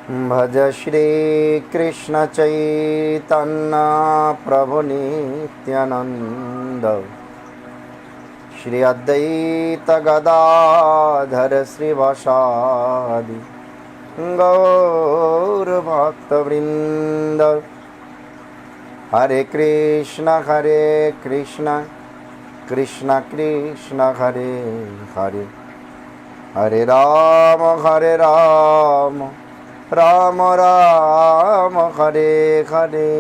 भज श्री कृष्ण चैतन्य प्रभु नित्यानंद श्री अद्वैत गदाधर श्रीवासादि गौर भक्तवृंद। हरे कृष्ण कृष्ण कृष्ण हरे हरे, हरे राम राम राम हरे हरे।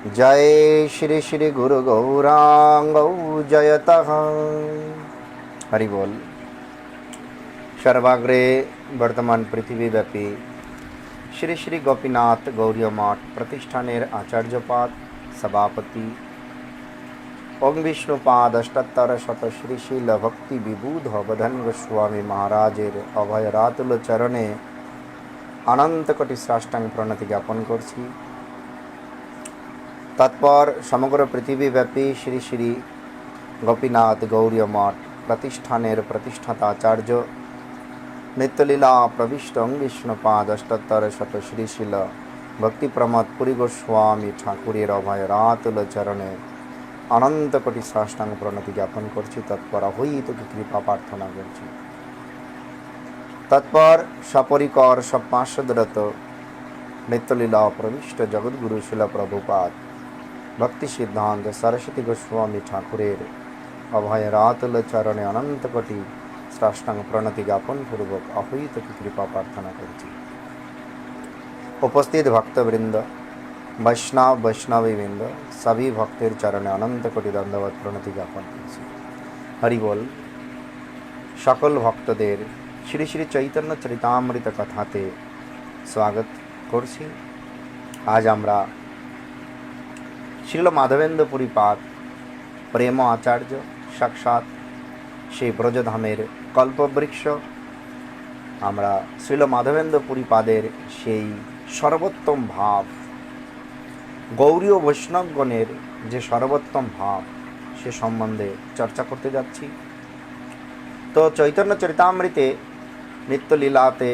जय श्री श्री गुरु गौरांग जयतः। हरि बोल। सर्वाग्रे बर्तमान पृथिवीव्यापी श्री श्री गोपीनाथ गौरी मठ प्रतिष्ठानेर आचार्यपाद सभापति ओं विष्णुपाद अष्टोत्तर शत श्रीशील भक्ति विबुध अवधन गोस्वामी महाराजेर अभय रातुल चरणे अनंत कोटि साष्टांग प्रणति ज्ञापन करछि। तत्पर समग्र पृथिवीव्यापी श्री श्री गोपीनाथ गौरी मठ प्रतिष्ठानेर प्रतिष्ठाता आचार्य नित्यलीला प्रविष्ट ओं विष्णुपाद अष्टोत्तर शत श्रीशील भक्ति प्रमोद पुरी गोस्वामी ठाकुरेर अभय रातुल चरणे अनंत कोटि साष्टांग प्रणति ज्ञापन करछि। तत्पर हইতো कृपा प्रार्थना करछि। तत्पर सपरिकर सब पार्षदरत नित्यलीला प्रविष्ट जगद्गुरु शिल प्रभुपाद भक्ति सिद्धांत सरस्वती गोस्वामी ठाकुरेर अभय रातुल चरणे अनंत कोटि साष्टांग प्रणति ज्ञापन पूर्वक अहैत कृपा प्रार्थना करछि। उपस्थित भक्तवृंद, वैष्णवीवृंद, सभी भक्तेर चरणे अनंत कोटि दंडवत प्रणति ज्ञापन करछि। हरि बोल। सकल भक्तदेर श्री श्री चैतन्य चरितामृत कथाते स्वागत करछि। आज आमरा श्रील माधवेंद्र पुरीपाद प्रेम आचार्य साक्षात সেই ব্রজধামের কল্পবৃক্ষ আমরা শ্রীল মাধবেন্দ্র পুরীপাদের সেই সর্বোত্তম ভাব, গৌরীয় বৈষ্ণবগণের যে সর্বোত্তম ভাব সে সম্বন্ধে চর্চা করতে যাচ্ছি। তো চৈতন্য চরিতামৃতে নিত্যলীলাতে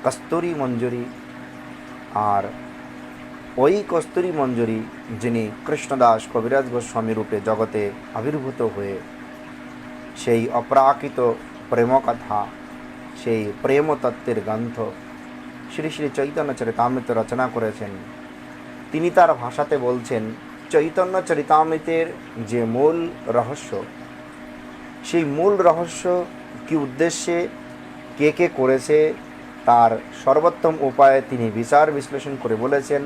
কস্তুরী মঞ্জুরি, আর ওই কস্তুরী মঞ্জুরি যিনি কৃষ্ণদাস কবিরাজ গোস্বামী রূপে জগতে আবির্ভূত হয়ে সেই অপ্রাকৃত প্রেমকথা, সেই প্রেমতত্ত্বের গ্রন্থ শ্রী শ্রী চৈতন্য চরিতামৃত রচনা করেছেন। তিনি তার ভাষাতে বলছেন, চৈতন্য চরিতামৃতের যে মূল রহস্য, সেই মূল রহস্য কি উদ্দেশ্যে কে কে করেছে তার সর্বোত্তম উপায়ে তিনি বিচার বিশ্লেষণ করে বলেছেন,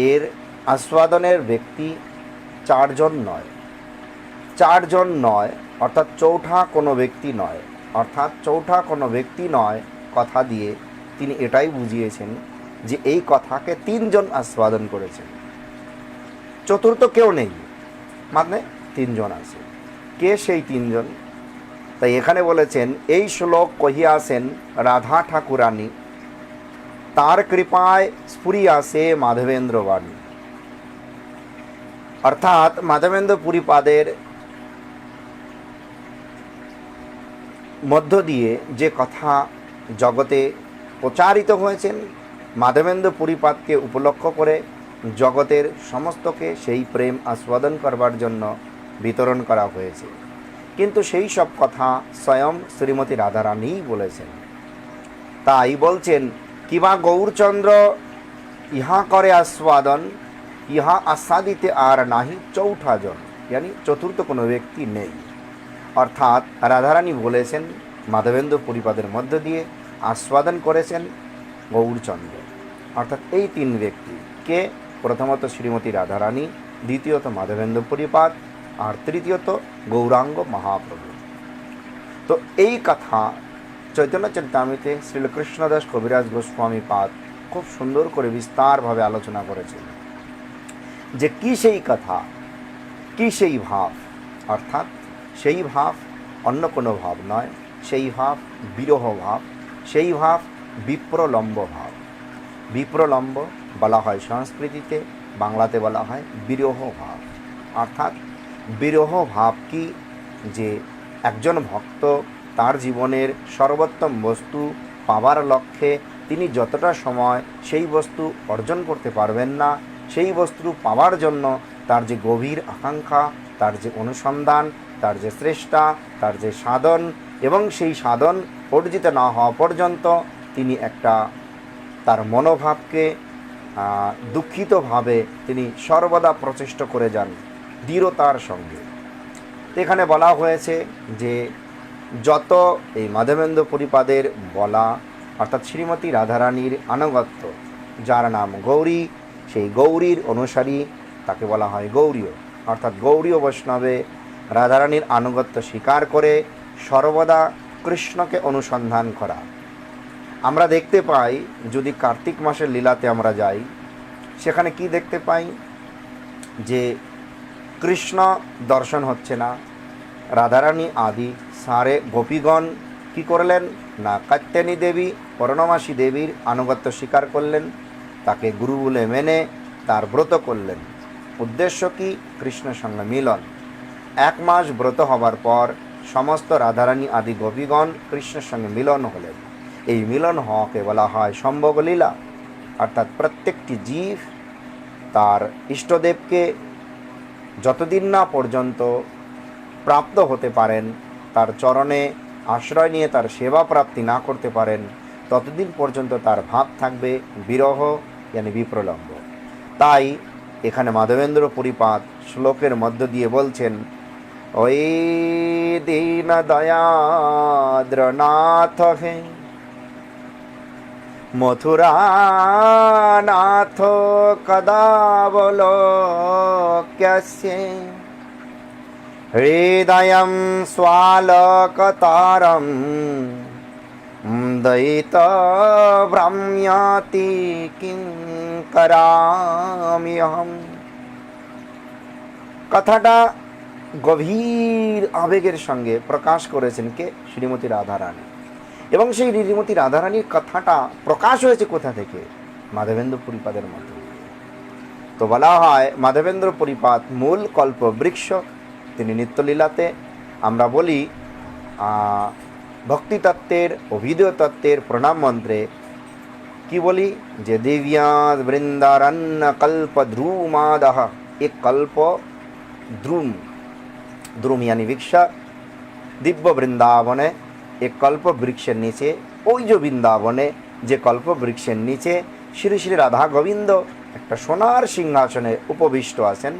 এর আস্বাদনের ব্যক্তি চারজন নয়, অর্থাৎ চৌঠা কোনো ব্যক্তি নয়, কথা দিয়ে তিনি এটাই বুঝিয়েছেন যে এই কথাকে তিনজন আস্বাদন করেছেন, চতুর্থ কেউ নেই, মানে তিনজন আছে। কে সেই তিনজন? তাই এখানে বলেছেন, এই শ্লোক কহিয়াছেন রাধা ঠাকুরানী, তার কৃপায় স্ফুরিয়াছে মাধবেন্দ্র বাণী। অর্থাৎ মাধবেন্দ্র পুরীপাদের মধ্য দিয়ে যে কথা জগতে প্রচারিত হয়েছেন, মাধবেন্দ্র পুরীপাদকে উপলক্ষ করে জগতের সমস্তকে সেই প্রেম আস্বাদন করবার জন্য বিতরণ করা হয়েছে। কিন্তু সেই সব কথা স্বয়ং শ্রীমতী রাধারানীই বলেছেন। তাই বলছেন, কিবা গৌরচন্দ্র ইহা করে আস্বাদন, ইহা আস্বাদিতে আর নাহি চৌঠা জন, यानी চতুর্থ কোনো ব্যক্তি নেই। অর্থাৎ রাধারানী বলেছেন মাধবেন্দ্র পুরীপাদের মধ্য দিয়ে আস্বাদন করেছেন গৌরচন্দ্র। অর্থাৎ এই তিন ব্যক্তি কে? প্রথমত শ্রীমতী রাধারানী, দ্বিতীয়ত মাধবেন্দ্র পুরীপাদ, আর তৃতীয়ত গৌরাঙ্গ মহাপ্রভু। তো এই কথা চৈতন্য চরিতামৃতে শ্রীকৃষ্ণদাস কবিরাজ গোস্বামী পাদ খুব সুন্দর করে বিস্তারভাবে আলোচনা করেছেন যে কি সেই কথা, কি সেই ভাব। অর্থাৎ সেই ভাব অন্য কোনো ভাব নয়, সেই ভাব বিরহ ভাব, সেই ভাব বিপ্রলম্ব ভাব। বিপ্রলম্ব বলা হয় সংস্কৃতিতে, বাংলাতে বলা হয় বিরহ ভাব। অর্থাৎ বিরহ ভাব কি, যে একজন ভক্ত তার জীবনের সর্বোত্তম বস্তু পাওয়ার লক্ষ্যে তিনি যতটা সময় সেই বস্তু অর্জন করতে পারবেন না, সেই বস্তু পাওয়ার জন্য তার যে গভীর আকাঙ্ক্ষা, তার যে অনুসন্ধান, তার যে চেষ্টা, তার যে সাধন, এবং সেই সাধন অর্জিত না হওয়া পর্যন্ত তিনি একটা তার মনোভাবকে দুঃখিতভাবে তিনি সর্বদা প্রচেষ্টা করে যান দৃঢ়তার সঙ্গে। এখানে বলা হয়েছে যে যত এই মাধবেন্দ্র পরিপাদের বলা অর্থাৎ শ্রীমতী রাধারানীর আনুগত্য, যার নাম গৌরী, সেই গৌরীর অনুসারী তাকে বলা হয় গৌরীয়, অর্থাৎ গৌরীয় বৈষ্ণবে রাধারানীর আনুগত্য স্বীকার করে সর্বদা কৃষ্ণকে অনুসন্ধান করা। আমরা দেখতে পাই, যদি কার্তিক মাসের লীলাতে আমরা যাই, সেখানে কি দেখতে পাই যে কৃষ্ণ দর্শন হচ্ছে না, রাধারানী আদি সারে গোপীগণ কি করলেন না, কাত্যায়নী দেবী, পূর্ণমাসী দেবীর আনুগত্য স্বীকার করলেন, তাকে গুরু বলে মেনে তার ব্রত করলেন। উদ্দেশ্য কি? কৃষ্ণের সঙ্গে মিলন। 1 মাস ব্রত হবার পর সমস্ত রাধারানী আদি গোপীগণ কৃষ্ণের সঙ্গে মিলন হলেন। এই মিলন হওয়াকে বলা হয় সম্ভোগ লীলা, অর্থাৎ প্রত্যেকটি জীব তার ইষ্টদেবকে যতদিন না পর্যন্ত প্রাপ্ত হতে পারেন, তার চরণে আশ্রয় নিয়ে তার সেবা প্রাপ্তি না করতে পারেন, ততদিন পর্যন্ত তার ভাব থাকবে বিরহ, মানে বিপ্রলম্ব। তাই এখানে মাধবেন্দ্র পরিপাদ শ্লোকের মধ্য দিয়ে বলছেন, ওই দীন দয়াদ্রনাথ হে মথুরানাথ কদা বলোক্যস্যে হৃদয়ং স্বালকতারং দয়িত ভ্রম্যাতি কিং করাম্যহম। কথাটা গভীর আবেগের সঙ্গে প্রকাশ করেছেন কে? শ্রীমতী রাধারানী। এবং সেই শ্রীমতী রাধারানীর কথাটা প্রকাশ হয়েছে কোথা থেকে? মাধবেন্দ্র পরিপাদের মাধ্যমে। তো বলা হয় মাধবেন্দ্র পরিপাদ মূল কল্প বৃক্ষ। তিনি নিত্যলীলাতে আমরা বলি ভক্তিতত্ত্বের অভিধেয় তত্ত্বের প্রণাম মন্ত্রে কি বলি যে দিব্যা বৃন্দারণ্য কল্প ধ্রুমাদহ। এক কল্প ধ্রুম, ধ্রুম यानी বৃক্ষ, দিব্য বৃন্দাবনে এক কল্প বৃক্ষের নিচে, ওই যে বৃন্দাবনে যে কল্প বৃক্ষের নিচে শ্রী শ্রী রাধা গোবিন্দ একটা সোনার সিংহাসনে উপবিষ্ট আছেন,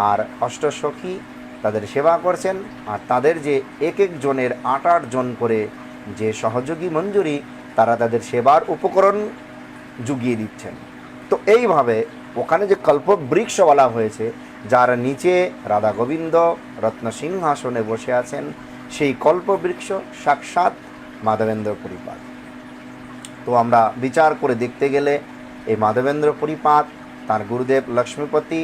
আর অষ্টসখী তাদের সেবা করছেন, আর তাদের যে এক এক জনের 8-8 জন করে যে সহযোগী মঞ্জুরি, তারা তাদের সেবার উপকরণ জুগিয়ে দিচ্ছেন। তো এইভাবে ওখানে যে কল্প বৃক্ষ বলা হয়েছে, যার নিচে রাধা গোবিন্দ রত্ন সিংহাসনে বসে আছেন, সেই কল্পবৃক্ষ সাক্ষাৎ মাধবেন্দ্র পরিপাদ। তো আমরা বিচার করে দেখতে গেলে এই মাধবেন্দ্র পরিপাদ তার গুরুদেব লক্ষ্মীপতি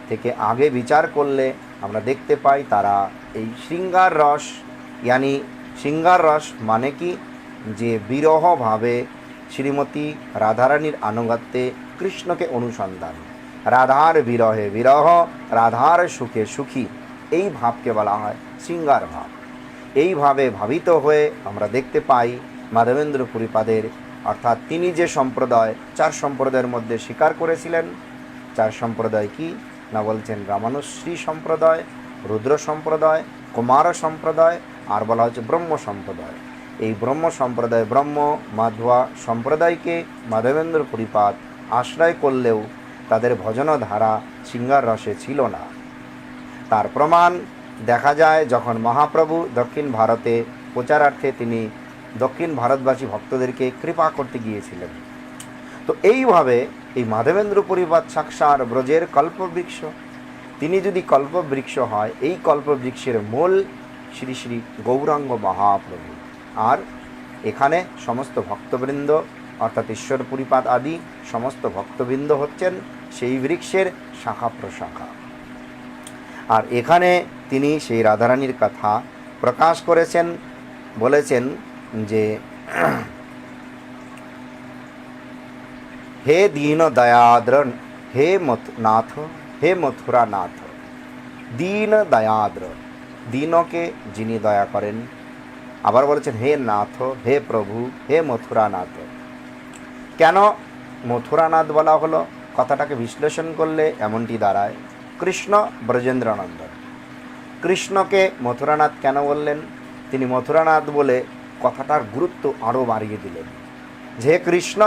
থেকে আগে বিচার করলে আমরা দেখতে পাই তারা এই শৃঙ্গার রস, ইয়ানি শৃঙ্গার রস মানে কি, যে বিরহভাবে শ্রীমতী রাধারানীর আনুগত্যে কৃষ্ণকে অনুসন্ধান, রাধার বিরহে বিরহ, রাধার সুখে সুখী, এই ভাবকে বলা হয় শৃঙ্গার ভাব। এইভাবে ভাবিত হয়ে আমরা দেখতে পাই মাধবেন্দ্র পরিপাদের, অর্থাৎ তিনি যে সম্প্রদায় 4 সম্প্রদায়ের মধ্যে স্বীকার করেছিলেন। 4 সম্প্রদায় কি না বলছেন? রামানুশ্রী সম্প্রদায়, রুদ্র সম্প্রদায়, কুমার সম্প্রদায়, আর বলা হচ্ছে ব্রহ্ম সম্প্রদায়। এই ব্রহ্ম সম্প্রদায় ব্রহ্ম মাধ্বা সম্প্রদায়কে মাধবেন্দ্র পরিপাদ আশ্রয় করলেও তাদের ভজনধারা শৃঙ্গার রসে ছিল না। তার প্রমাণ দেখা যায় যখন মহাপ্রভু দক্ষিণ ভারতে প্রচারার্থে তিনি দক্ষিণ ভারতবাসী ভক্তদেরকে কৃপা করতে গিয়েছিলেন। তো এইভাবে এই মাধবেন্দ্র পরিপাদ সাক্ষাৎ ব্রজের কল্পবৃক্ষ। তিনি যদি কল্পবৃক্ষ হয়, এই কল্পবৃক্ষের মূল শ্রী শ্রী গৌরাঙ্গ মহাপ্রভু। আর এখানে সমস্ত ভক্তবৃন্দ অর্থাৎ ঈশ্বর পরিপাদ আদি সমস্ত ভক্তবৃন্দ হচ্ছেন সেই বৃক্ষের শাখা প্রশাখা। আর এখানে তিনি সেই রাধারানীর কথা প্রকাশ করেছেন, বলেছেন যে হে দীন দয়াদ্র হে নাথ, হে মথুরা নাথ। দীন দয়াদ্র, দীনকে যিনি দয়া করেন, আবার বলেছেন হে নাথ, হে প্রভু, হে মথুরানাথ। কেন মথুরানাথ বলা হলো? কথাটাকে বিশ্লেষণ করলে এমনটি দাঁড়ায়, কৃষ্ণ ব্রজেন্দ্রনন্দন। কৃষ্ণকে মথুরানাথ কেন বললেন? তিনি মথুরানাথ বলে কথাটার গুরুত্ব আরও বাড়িয়ে দিলেন, যে কৃষ্ণ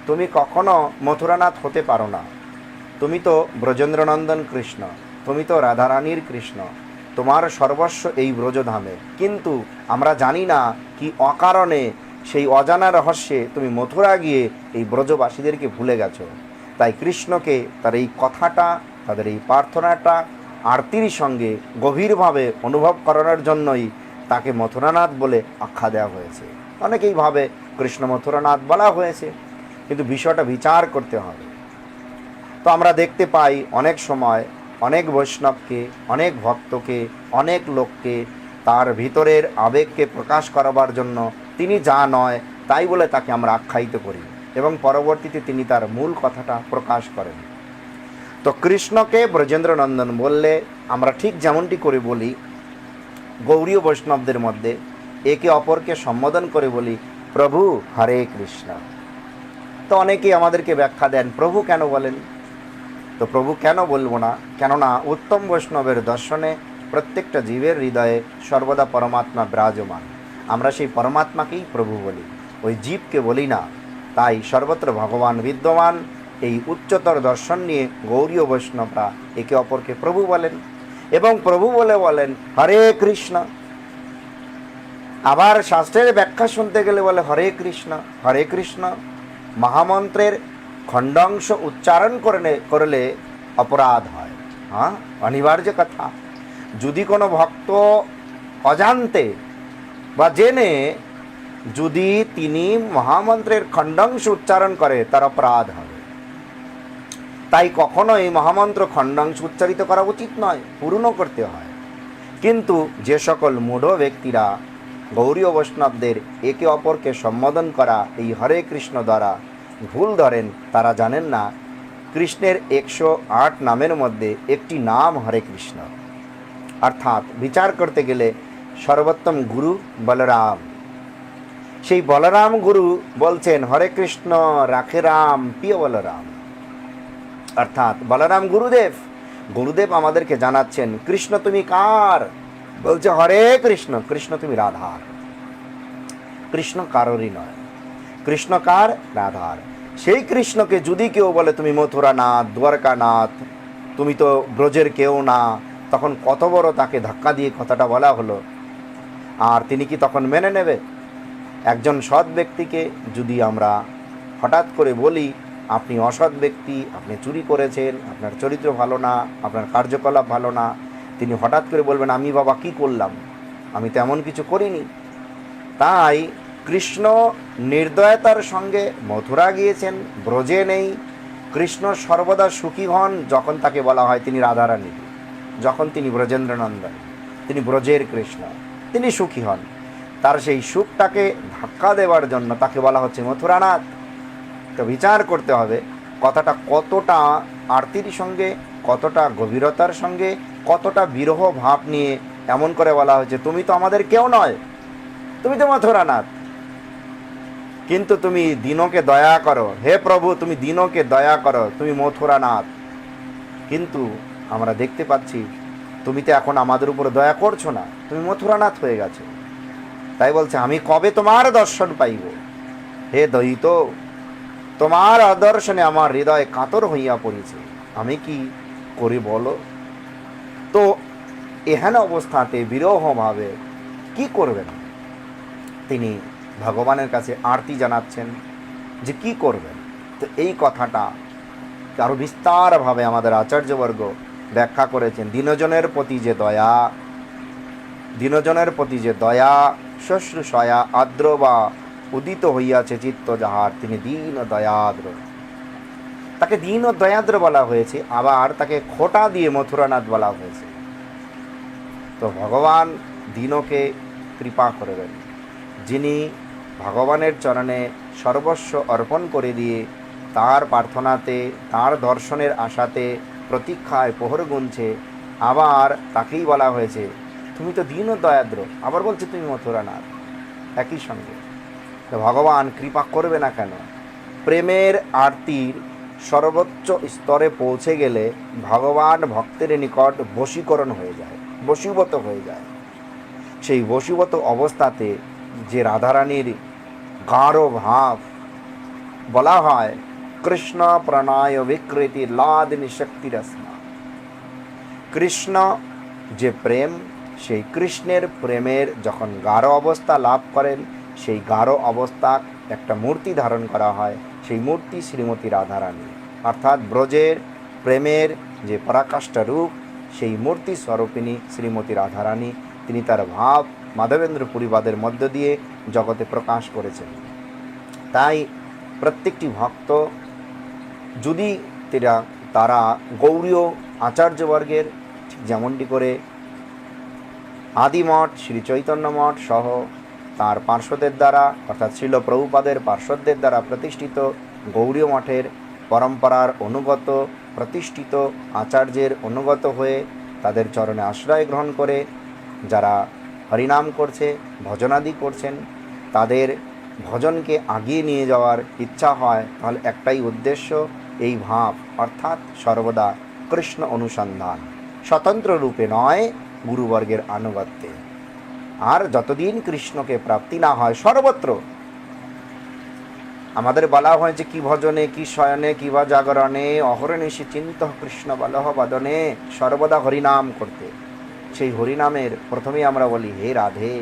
তুমি কখনো মথুরানাথ হতে পারো না, তুমি তো ব্রজেন্দ্রনন্দন কৃষ্ণ, তুমি তো রাধারানীর কৃষ্ণ, তোমার সর্বস্ব এই ব্রজধামে। কিন্তু আমরা জানি না কি অকারণে সেই অজানা রহস্যে তুমি মথুরা গিয়ে এই ব্রজবাসীদেরকে ভুলে গেছো। তাই কৃষ্ণকে তার এই কথাটা, তাদের এই প্রার্থনাটা আরতির সঙ্গে গভীরভাবে অনুভব করানোর জন্যই তাকে মথুরানাথ বলে আখ্যা দেওয়া হয়েছে। অনেকেই ভাবে কৃষ্ণ মথুরানাথ বলা হয়েছে, কিন্তু বিষয়টা বিচার করতে হবে। তো আমরা দেখতে পাই অনেক সময় অনেক বৈষ্ণবকে, অনেক ভক্তকে, অনেক লোককে তার ভিতরের আবেগকে প্রকাশ করাবার জন্য তিনি যা নয় তাই বলে তাকে আমরা আখ্যায়িত করি এবং পরবর্তীতে তিনি তার মূল কথাটা প্রকাশ করেন। তো কৃষ্ণকে ব্রজেন্দ্রনন্দন বললে আমরা ঠিক যেমনটি করে বলি গৌড়ীয় বৈষ্ণবদের মধ্যে একে অপরকে সম্বোধন করে বলি প্রভু হরে কৃষ্ণ। তো অনেকেই আমাদেরকে ব্যাখ্যা দেন প্রভু কেন বলেন। তো প্রভু কেন বলবো না, কেননা উত্তম বৈষ্ণবের দর্শনে প্রত্যেকটা জীবের হৃদয়ে সর্বদা পরমাত্মা বিরাজমান। আমরা সেই পরমাত্মাকেই প্রভু বলি, ওই জীবকে বলি না। তাই সর্বত্র ভগবান বিদ্যমান। এই উচ্চতর দর্শন নিয়ে গৌড়ীয় বৈষ্ণবরা একে অপরকে প্রভু বলেন এবং প্রভু বলে বলেন হরে কৃষ্ণ। আবার শাস্ত্রের ব্যাখ্যা শুনতে গেলে বলে হরে কৃষ্ণ। হরে কৃষ্ণ মহামন্ত্রের খণ্ডাংশ উচ্চারণ করলে অপরাধ হয়। হ্যাঁ, অনিবার্য কথা। যদি কোনো ভক্ত অজান্তে বা জেনে যদি তিনি মহামন্ত্রের খণ্ডাংশ উচ্চারণ করে তার অপরাধ হবে। তাই কখনোই মহামন্ত্র খণ্ডাংশ উচ্চারিত করা উচিত নয়, পূর্ণ করতে হয়। কিন্তু যে সকল মূঢ় ব্যক্তিরা গৌড়ীয় বৈষ্ণবদের একে অপরকে সম্বোধন করা এই হরে কৃষ্ণ দ্বারা ভুল ধরেন, তারা জানেন না কৃষ্ণের 108 নামের মধ্যে একটি নাম হরে কৃষ্ণ। অর্থাৎ বিচার করতে গেলে সর্বোত্তম গুরু বলরাম, সেই বলরাম গুরু বলছেন হরে কৃষ্ণ রাখে রাম প্রিয় বলরাম। অর্থাৎ বলরাম গুরুদেব, গুরুদেব আমাদেরকে জানাচ্ছেন কৃষ্ণ তুমি কার, বলছে হরে কৃষ্ণ, কৃষ্ণ তুমি রাধার। কৃষ্ণ কারোরই নয়, কৃষ্ণ কার? রাধার। সেই কৃষ্ণকে যদি কেউ বলে তুমি মথুরানাথ, দ্বারকানাথ, তুমি তো ব্রজের কেউ না, তখন কত বড় তাকে ধাক্কা দিয়ে কথাটা বলা হলো। আর তিনি কি তখন মেনে নেবে? একজন সৎ ব্যক্তিকে যদি আমরা হঠাৎ করে বলি আপনি অসৎ ব্যক্তি, আপনি চুরি করেছেন, আপনার চরিত্র ভালো না, আপনার কার্যকলাপ ভালো না, তিনি হঠাৎ করে বলবেন আমি বাবা কি করলাম, আমি তেমন কিছু করিনি। তাই কৃষ্ণ নির্দয়তার সঙ্গে মথুরা গিয়েছেন, ব্রজে নেই। কৃষ্ণ সর্বদা সুখী হন যখন তাকে বলা হয় তিনি রাধারানী, যখন তিনি ব্রজেন্দ্রনন্দন, তিনি ব্রজের কৃষ্ণ, তিনি সুখী হন। তার সেই সুখটাকে ধাক্কা দেওয়ার জন্য তাকে বলা হচ্ছে মথুরানাথ। তো বিচার করতে হবে কথাটা কতটা আরতির সঙ্গে, কতটা গভীরতার সঙ্গে, কতটা বিরহ ভাব নিয়ে এমন করে বলা হয়েছে তুমি তো আমাদের কেউ নয়, তুমি তো মথুরানাথ, কিন্তু তুমি দীনকে দয়া করো, হে প্রভু তুমি দীনকে দয়া করো, তুমি মথুরানাথ। কিন্তু আমরা দেখতে পাচ্ছি তুমি তো এখন আমাদের উপর দয়া করছো না, তুমি মথুরানাথ হয়ে গেছো। তাই বলছে আমি কবে তোমার দর্শন পাইব, হে দয়িত তোমার আদর্শনে আমার হৃদয় কাতর হইয়া পড়েছে, আমি কি করি বলো। তো এহেন অবস্থাতে বিরহভাবে কি করবেন? তিনি ভগবানের কাছে আরতি জানাচ্ছেন যে কি করবেন। তো এই কথাটা আরও বিস্তারভাবে আমাদের আচার্যবর্গ ব্যাখ্যা করেছেন। দীনজনের প্রতি যে দয়া, দীনজনের প্রতি যে দয়া, শুশ্রূষয়া আর্দ্র বা উদিত হইয়াছে চিত্ত যাহার, তিনি দীন দয়াদ্র। তাকে দীন ও দয়াদ্র বলা হয়েছে, আবার তাকে খোটা দিয়ে মথুরানাথ বলা হয়েছে। তো ভগবান দীনকে কৃপা করবেন, যিনি ভগবানের চরণে সর্বস্ব অর্পণ করে দিয়ে তার প্রার্থনাতে, তার দর্শনের আশাতে প্রতীক্ষায় প্রহর গুনছে। আবার তাকেই বলা হয়েছে তুমি তো দীন ও দয়াদ্র, আবার বলছে তুমি মথুরানাথ। একই সঙ্গে। তো ভগবান কৃপা করবে না কেন? প্রেমের আরতির সর্বোচ্চ স্তরে পৌঁছে গেলে ভগবান ভক্তের নিকট বশীকরণ হয়ে যায়, বশীভূত হয়ে যায়। সেই বশীভূত অবস্থাতে যে রাধারানীর গাঢ় ভাব, বলা হয় কৃষ্ণ প্রণয় বিকৃতি লাদিনী শক্তি রসমা। কৃষ্ণ যে প্রেম, সেই কৃষ্ণের প্রেমের যখন গাঢ় অবস্থা লাভ করেন, সেই গাঢ় অবস্থা একটা মূর্তি ধারণ করা হয়। সেই মূর্তি শ্রীমতী রাধারানী, অর্থাৎ ব্রজের প্রেমের যে পরাকাষ্ঠা রূপ, সেই মূর্তি স্বরূপিণী শ্রীমতী রাধারানী, তিনি তার ভাব মাধবেন্দ্র পুরীবাদের মধ্য দিয়ে জগতে প্রকাশ করেছেন। তাই প্রত্যেকটি ভক্ত যদি তারা গৌড়ীয় আচার্যবর্গের, ঠিক যেমনটি করে আদিমঠ শ্রী চৈতন্য মঠ সহ তার পার্শ্বদের দ্বারা, অর্থাৎ শ্রীল প্রভুপাদের পার্শ্বদের দ্বারা প্রতিষ্ঠিত গৌড়ীয় মঠের পরম্পরার অনুগত প্রতিষ্ঠিত আচার্যের অনুগত হয়ে তাদের চরণে আশ্রয় গ্রহণ করে যারা হরিনাম করছে, ভজনাদি করছেন, তাদের ভজনকে আগিয়ে নিয়ে যাওয়ার ইচ্ছা হয়, তাহলে একটাই উদ্দেশ্য, এই ভাব, অর্থাৎ সর্বদা কৃষ্ণ অনুসন্ধান, স্বতন্ত্র রূপে নয়, গুরুবর্গের আনুগত্যে। আর যতদিন কৃষ্ণকে প্রাপ্তি না হয় সর্বত্র, আমাদের বলা হয়েছে কি ভজনে, কি শয়নে, কি বা জাগরণে, অহরনিশি চিন্ত কৃষ্ণ বলহ বদনে, সর্বদা হরিনাম করতে। সেই হরিনামের প্রথমেই আমরা বলি, হে রাধে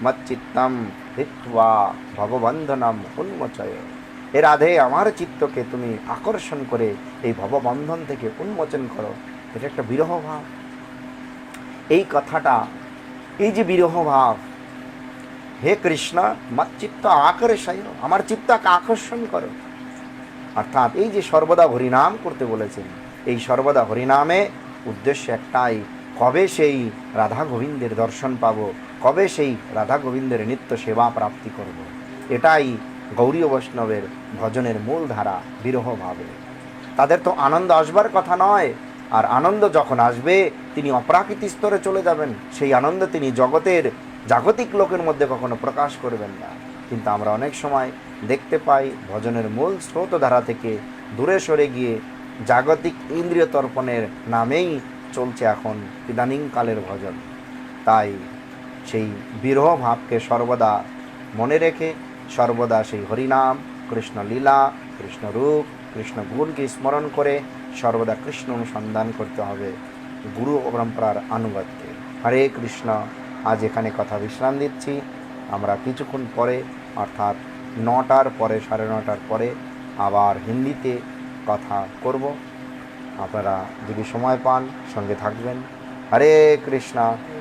মচ্চিত্তম হিত্বা ভববন্ধনম উন্মোচয়। হে রাধে, আমার চিত্তকে তুমি আকর্ষণ করে এই ভববন্ধন থেকে উন্মোচন করো। এটা একটা বিরহ ভাব। এই কথাটা, এই যে বিরহ ভাব, হে কৃষ্ণ মচ্চিত্ত আকর্ষয়, আমার চিত্তকে আকর্ষণ করো, অর্থাৎ এই যে সর্বদা হরিনাম করতে বলেছেন, এই সর্বদা হরিনামে উদ্দেশ্য একটাই, কবে সেই রাধা গোবিন্দের দর্শন পাবো, কবে সেই রাধা গোবিন্দের নিত্য সেবা প্রাপ্তি করব। এটাই গৌড়ীয় বৈষ্ণবের ভজনের মূল ধারা, বিরহ ভাবে। তাদের তো আনন্দ আসবার কথা নয়, আর আনন্দ যখন আসবে তিনি অপ্রাকৃত স্তরে চলে যাবেন, সেই আনন্দ তিনি জাগতিক লোকের মধ্যে কখনো প্রকাশ করবেন না। কিন্তু আমরা অনেক সময় দেখতে পাই ভজনের মূল স্রোতধারা থেকে দূরে সরে গিয়ে জাগতিক ইন্দ্রিয় তর্পণের নামেই চলছে এখন ইদানিংকালের ভজন। তাই সেই বিরহ ভাবকে সর্বদা মনে রেখে সর্বদা সেই হরিনাম, কৃষ্ণ লীলা, কৃষ্ণ রূপ, কৃষ্ণ গুণকে স্মরণ করে সর্বদা কৃষ্ণ অনুসন্ধান করতে হবে গুরু পরম্পরার আনুগত্যে। হরে কৃষ্ণ। আজ এখানে কথা বিশ্রাম দিচ্ছি। আমরা কিছুক্ষণ পরে, অর্থাৎ 9টার পরে, 9:30 পরে আবার হিন্দিতে কথা করব। আপনারা যদি সময় পান সঙ্গে থাকবেন। হরে কৃষ্ণ।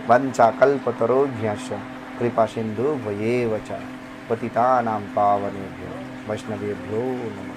বঞ্চা কল্পতরুভ্যশ্চ কৃপা সিন্ধু ভয়েব চ পতিতানাং পাবনেভ্যো বৈষ্ণবেভ্যো নমঃ।